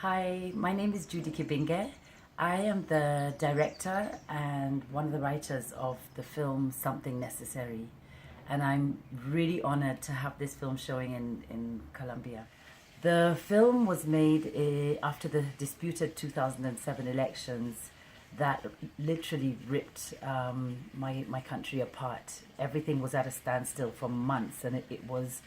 Hi, my name is Judy Kibingue. I am the director and one of the writers of the film Something Necessary. And I'm really honored to have this film showing in Colombia. The film was made after the disputed 2007 elections that literally ripped my country apart. Everything was at a standstill for months, and it was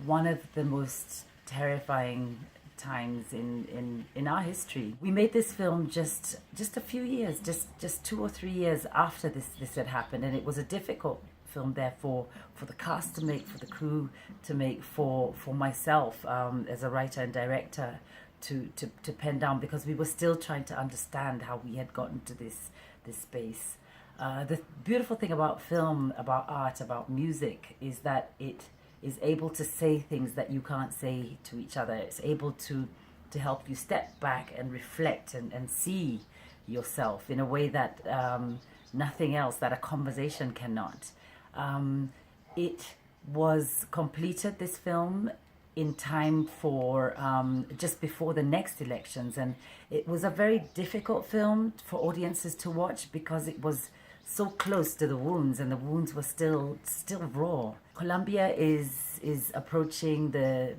one of the most terrifying times in our history. We made this film just a few years, just 2 or 3 years after this had happened, and it was a difficult film therefore for the cast to make, for the crew to make, for myself as a writer and director to pen down, because we were still trying to understand how we had gotten to this space. The beautiful thing about film, about art, about music is that it is able to say things that you can't say to each other. It's able to help you step back and reflect and see yourself in a way that nothing else, that a conversation cannot. It was completed, this film, in time for just before the next elections, and it was a very difficult film for audiences to watch because it was so close to the wounds, and the wounds were still raw. Colombia is approaching the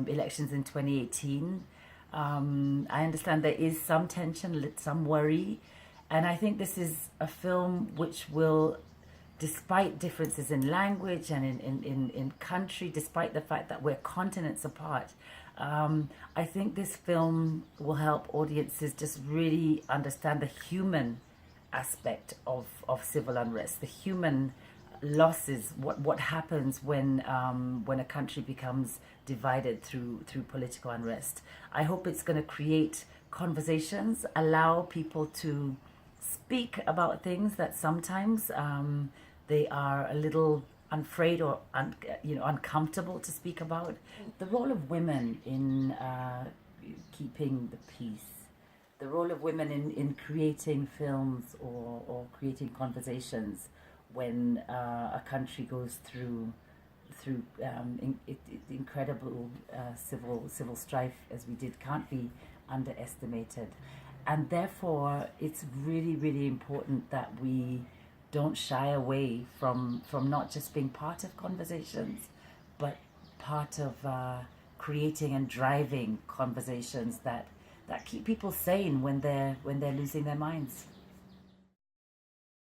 elections in 2018. I understand there is some tension, some worry, and I think this is a film which will, despite differences in language and in country, despite the fact that we're continents apart, I think this film will help audiences just really understand the human aspect of civil unrest, the human losses, what happens when a country becomes divided through political unrest. I hope it's going to create conversations, allow people to speak about things that sometimes they are a little afraid or uncomfortable to speak about. The role of women in keeping the peace, the role of women in creating films or creating conversations when a country goes through incredible civil strife as we did, can't be underestimated. And therefore it's really important that we don't shy away from not just being part of conversations, but part of creating and driving conversations that keep people sane when they're losing their minds.